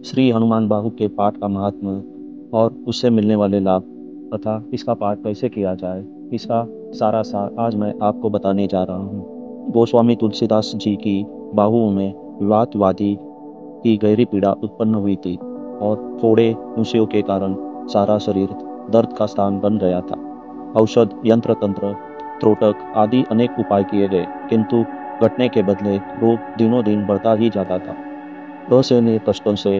श्री हनुमान बाहु के पाठ का महात्म्य और उससे मिलने वाले लाभ तथा इसका पाठ कैसे किया जाए, इसका सारा सार आज मैं आपको बताने जा रहा हूँ। गोस्वामी तुलसीदास जी की बाहुओं में वातवादी की गहरी पीड़ा उत्पन्न हुई थी और थोड़े नुस्खों के कारण सारा शरीर दर्द का स्थान बन गया था। औषध, यंत्र तंत्र, त्रोटक आदि अनेक उपाय किए गए, किंतु घटने के बदले रोग दिनों दिन बढ़ता ही जाता था। असहनीय कष्टों से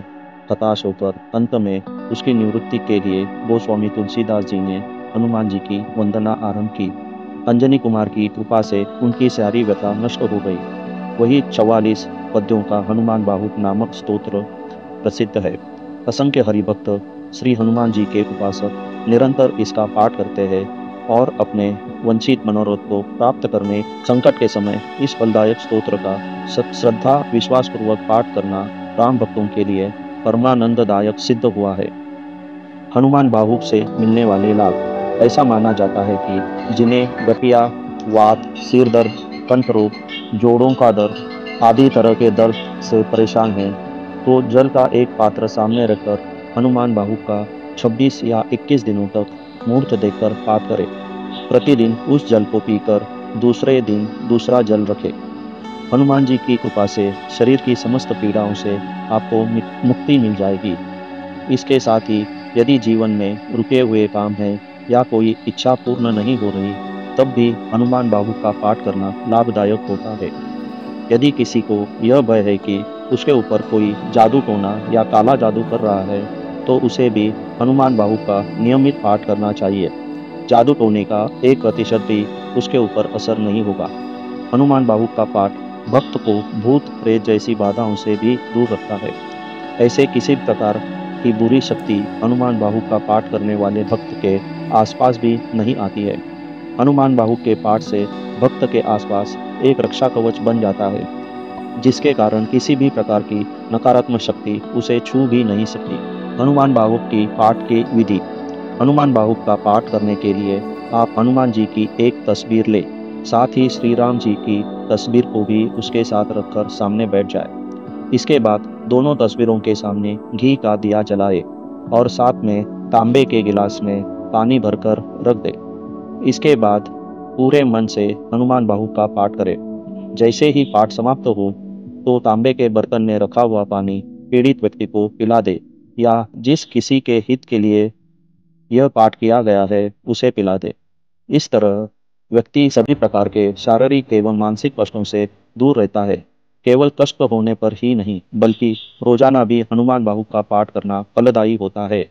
हताश होकर अंत में उसकी निवृत्ति के लिए गोस्वामी तुलसीदास जी ने हनुमान जी की वंदना आरंभ की। अंजनी कुमार की कृपा से उनकी सारी व्यथा नष्ट हो गई। वही 44 पद्यों का हनुमान बाहु नामक स्तोत्र प्रसिद्ध है। असंख्य हरिभक्त श्री हनुमान जी के उपासक निरंतर इसका पाठ करते हैं और अपने वंचित मनोरथ को प्राप्त करने संकट के समय इस फलदायक स्तोत्र का श्रद्धा विश्वास पूर्वक पाठ करना राम भक्तों के लिए परमानंददायक सिद्ध हुआ है। हनुमान बाहु से मिलने वाले लाभ। ऐसा माना जाता है कि जिन्हें गठिया, वात, सिर दर्द, कंठ रोग, जोड़ों का दर्द आदि तरह के दर्द से परेशान हैं, तो जल का एक पात्र सामने रखकर हनुमान बाहु का 26 या 21 दिनों तक मूर्त देखकर पाठ करें। प्रतिदिन उस जल को पीकर दूसरे दिन दूसरा जल रखें। हनुमान जी की कृपा से शरीर की समस्त पीड़ाओं से आपको मुक्ति मिल जाएगी। इसके साथ ही यदि जीवन में रुके हुए काम है या कोई इच्छा पूर्ण नहीं हो रही, तब भी हनुमान बाहु का पाठ करना लाभदायक होता है। यदि किसी को यह भय है कि उसके ऊपर कोई जादू टोना या काला जादू कर रहा है, तो उसे भी हनुमान बाहु का नियमित पाठ करना चाहिए। जादू टोने का 1% भी उसके ऊपर असर नहीं होगा। हनुमान बाहु का पाठ भक्त को भूत प्रेत जैसी बाधाओं से भी दूर रखता है। ऐसे किसी प्रकार की बुरी शक्ति हनुमान बाहु का पाठ करने वाले भक्त के आसपास भी नहीं आती है। हनुमान बाहु के पाठ से भक्त के आसपास एक रक्षा कवच बन जाता है, जिसके कारण किसी भी प्रकार की नकारात्मक शक्ति उसे छू भी नहीं सकती। हनुमान बाहु की पाठ की विधि। हनुमान बाहु का पाठ करने के लिए आप हनुमान जी की एक तस्वीर लें, साथ ही श्री राम जी की तस्वीर को भी उसके साथ रखकर सामने बैठ जाए। इसके बाद दोनों तस्वीरों के सामने घी का दिया जलाए और साथ में तांबे के गिलास में पानी भरकर रख दे। इसके बाद पूरे मन से हनुमान बाहु का पाठ करें। जैसे ही पाठ समाप्त हो, तो तांबे के बर्तन में रखा हुआ पानी पीड़ित व्यक्ति को पिला दे या जिस किसी के हित के लिए यह पाठ किया गया है उसे पिला दे। इस तरह व्यक्ति सभी प्रकार के शारीरिक एवं मानसिक कष्टों से दूर रहता है। केवल कष्ट होने पर ही नहीं, बल्कि रोजाना भी हनुमान बाहु का पाठ करना फलदायी होता है।